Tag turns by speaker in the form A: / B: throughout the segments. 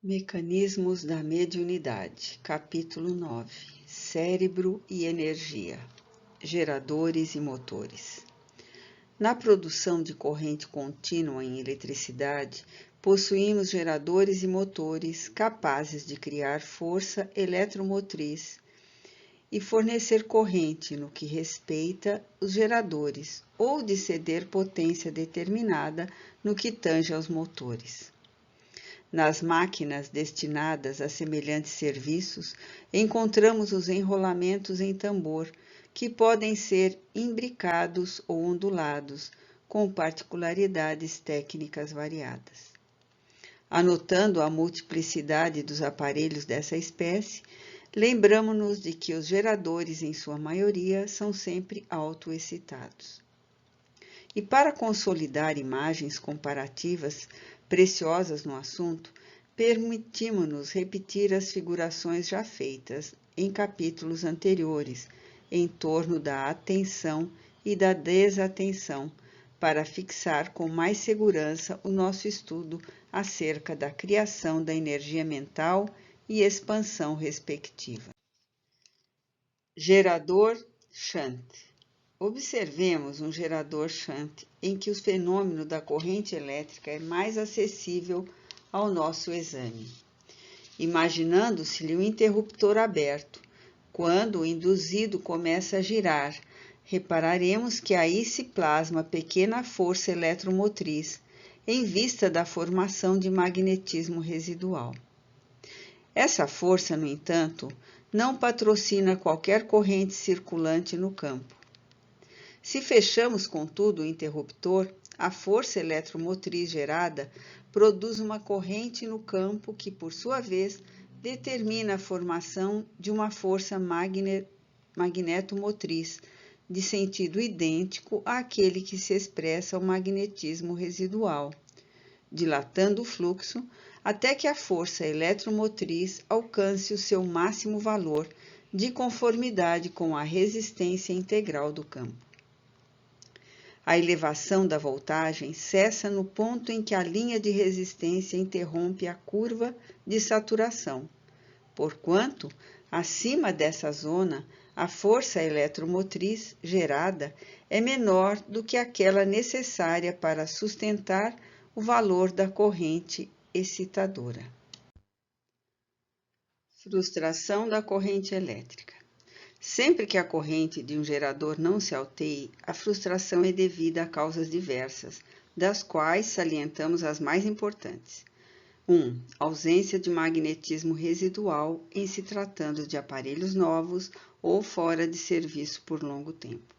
A: Mecanismos da mediunidade, capítulo 9. Cérebro e energia, geradores e motores. Na produção de corrente contínua em eletricidade, possuímos geradores e motores capazes de criar força eletromotriz e fornecer corrente no que respeita os geradores, ou de ceder potência determinada no que tange aos motores. Nas máquinas destinadas a semelhantes serviços, encontramos os enrolamentos em tambor, que podem ser imbricados ou ondulados, com particularidades técnicas variadas. Anotando a multiplicidade dos aparelhos dessa espécie, lembramo-nos de que os geradores, em sua maioria, são sempre autoexcitados. E para consolidar imagens comparativas preciosas no assunto, permitimos-nos repetir as figurações já feitas em capítulos anteriores, em torno da atenção e da desatenção, para fixar com mais segurança o nosso estudo acerca da criação da energia mental e expansão respectiva. Gerador shunt. Observemos um gerador shunt em que o fenômeno da corrente elétrica é mais acessível ao nosso exame. Imaginando-se-lhe o interruptor aberto, quando o induzido começa a girar, repararemos que aí se plasma pequena força eletromotriz, em vista da formação de magnetismo residual. Essa força, no entanto, não patrocina qualquer corrente circulante no campo. Se fechamos, contudo, o interruptor, a força eletromotriz gerada produz uma corrente no campo que, por sua vez, determina a formação de uma força magnetomotriz, de sentido idêntico àquele que se expressa ao magnetismo residual, dilatando o fluxo até que a força eletromotriz alcance o seu máximo valor, de conformidade com a resistência integral do campo. A elevação da voltagem cessa no ponto em que a linha de resistência interrompe a curva de saturação, porquanto, acima dessa zona, a força eletromotriz gerada é menor do que aquela necessária para sustentar o valor da corrente excitadora. Frustração da corrente elétrica. Sempre que a corrente de um gerador não se altere, a frustração é devida a causas diversas, das quais salientamos as mais importantes. 1. Ausência de magnetismo residual em se tratando de aparelhos novos ou fora de serviço por longo tempo.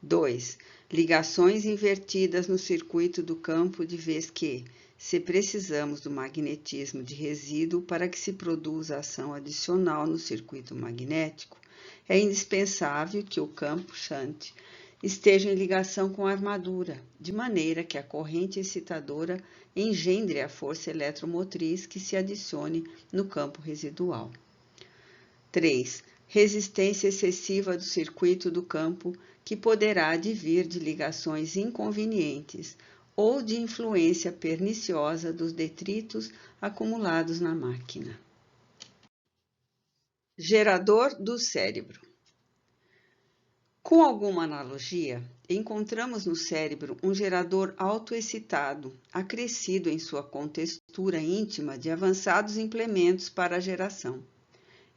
A: 2. Ligações invertidas no circuito do campo, de vez que, se precisamos do magnetismo de resíduo para que se produza ação adicional no circuito magnético, é indispensável que o campo shunt esteja em ligação com a armadura, de maneira que a corrente excitadora engendre a força eletromotriz que se adicione no campo residual. 3. Resistência excessiva do circuito do campo, que poderá advir de ligações inconvenientes ou de influência perniciosa dos detritos acumulados na máquina. Gerador do cérebro. Com alguma analogia, encontramos no cérebro um gerador autoexcitado, acrescido em sua contextura íntima de avançados implementos para a geração: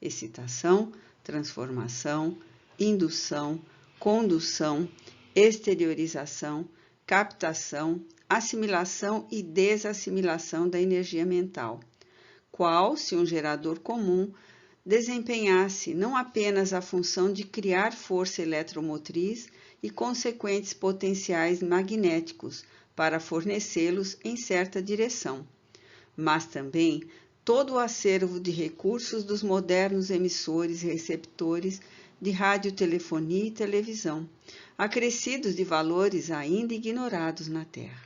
A: excitação, transformação, indução, condução, exteriorização, captação, assimilação e desassimilação da energia mental, qual, se um gerador comum desempenhasse não apenas a função de criar força eletromotriz e consequentes potenciais magnéticos para fornecê-los em certa direção, mas também todo o acervo de recursos dos modernos emissores e receptores de radiotelefonia e televisão, acrescidos de valores ainda ignorados na Terra.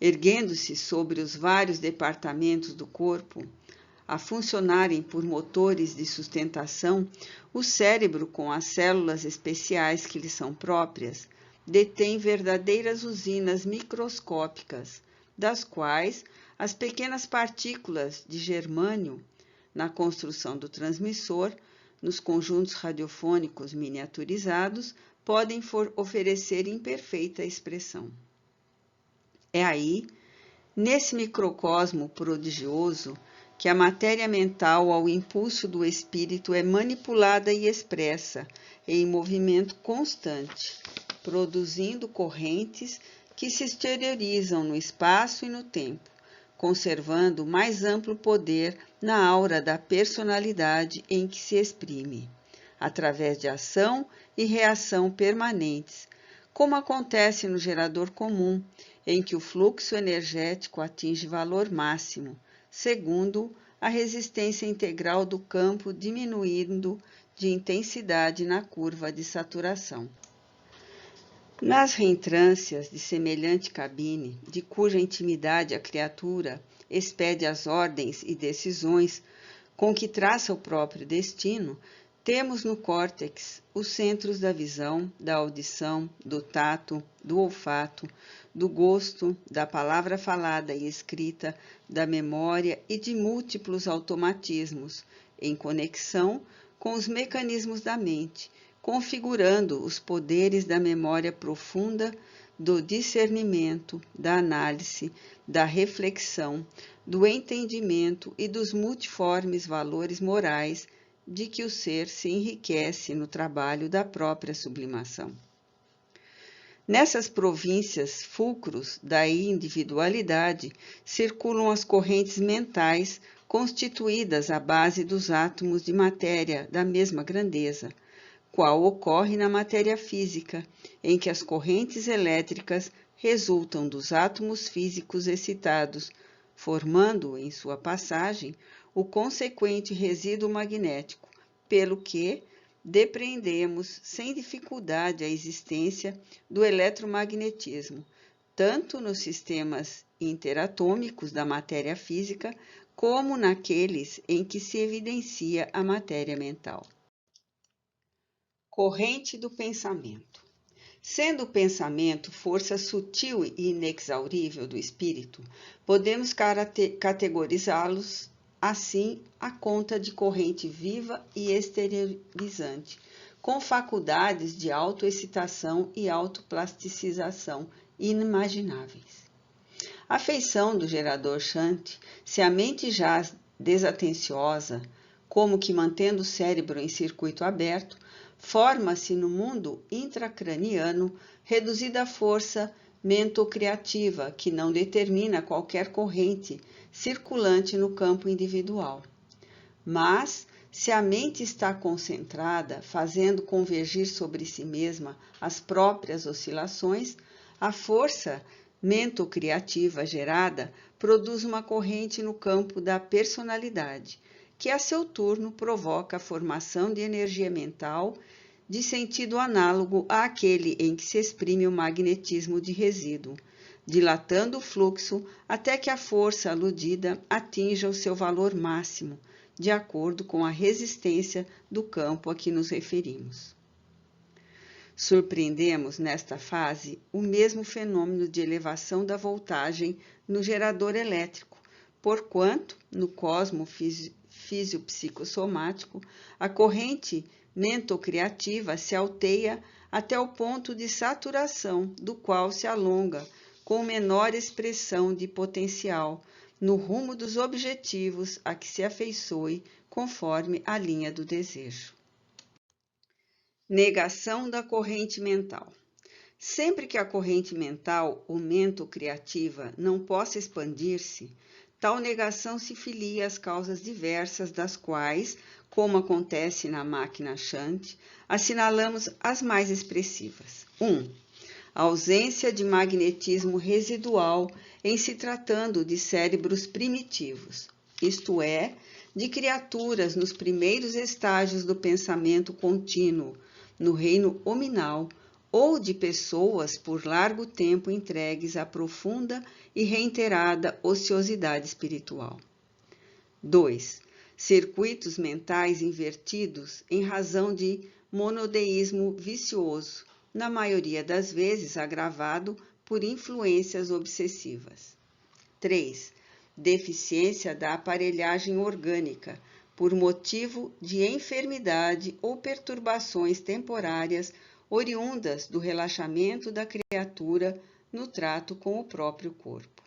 A: Erguendo-se sobre os vários departamentos do corpo, a funcionarem por motores de sustentação, o cérebro, com as células especiais que lhe são próprias, detém verdadeiras usinas microscópicas, das quais as pequenas partículas de germânio na construção do transmissor, nos conjuntos radiofônicos miniaturizados, podem oferecer imperfeita expressão. É aí, nesse microcosmo prodigioso, que a matéria mental, ao impulso do espírito, é manipulada e expressa em movimento constante, produzindo correntes que se exteriorizam no espaço e no tempo, conservando mais amplo poder na aura da personalidade em que se exprime, através de ação e reação permanentes, como acontece no gerador comum, em que o fluxo energético atinge valor máximo, segundo a resistência integral do campo diminuindo de intensidade na curva de saturação. Nas reentrâncias de semelhante cabine, de cuja intimidade a criatura expede as ordens e decisões com que traça o próprio destino, temos no córtex os centros da visão, da audição, do tato, do olfato, do gosto, da palavra falada e escrita, da memória e de múltiplos automatismos, em conexão com os mecanismos da mente, configurando os poderes da memória profunda, do discernimento, da análise, da reflexão, do entendimento e dos multiformes valores morais de que o ser se enriquece no trabalho da própria sublimação. Nessas províncias fulcros da individualidade circulam as correntes mentais constituídas à base dos átomos de matéria da mesma grandeza, qual ocorre na matéria física, em que as correntes elétricas resultam dos átomos físicos excitados, formando, em sua passagem, o consequente resíduo magnético, pelo que depreendemos sem dificuldade a existência do eletromagnetismo, tanto nos sistemas interatômicos da matéria física, como naqueles em que se evidencia a matéria mental. Corrente do pensamento. Sendo o pensamento força sutil e inexaurível do espírito, podemos categorizá-los assim à conta de corrente viva e exteriorizante, com faculdades de autoexcitação e autoplasticização inimagináveis. A feição do gerador Shanti, se a mente jaz desatenciosa, como que mantendo o cérebro em circuito aberto, forma-se no mundo intracraniano reduzida força mentocriativa que não determina qualquer corrente circulante no campo individual. Mas, se a mente está concentrada, fazendo convergir sobre si mesma as próprias oscilações, a força mentocriativa gerada produz uma corrente no campo da personalidade, que a seu turno provoca a formação de energia mental de sentido análogo àquele em que se exprime o magnetismo de resíduo, dilatando o fluxo até que a força aludida atinja o seu valor máximo, de acordo com a resistência do campo a que nos referimos. Surpreendemos nesta fase o mesmo fenômeno de elevação da voltagem no gerador elétrico, porquanto, no cosmo fisiopsicossomático, a corrente mentocriativa se alteia até o ponto de saturação, do qual se alonga com menor expressão de potencial, no rumo dos objetivos a que se afeiçoe conforme a linha do desejo. Negação da corrente mental. Sempre que a corrente mental ou mentocriativa não possa expandir-se, tal negação se filia às causas diversas, das quais, como acontece na máquina Shanti, assinalamos as mais expressivas. 1. A ausência de magnetismo residual em se tratando de cérebros primitivos, isto é, de criaturas nos primeiros estágios do pensamento contínuo, no reino hominal, ou de pessoas por largo tempo entregues à profunda e reiterada ociosidade espiritual. 2. Circuitos mentais invertidos em razão de monodeísmo vicioso, na maioria das vezes agravado por influências obsessivas. 3. Deficiência da aparelhagem orgânica, por motivo de enfermidade ou perturbações temporárias oriundas do relaxamento da criatura no trato com o próprio corpo.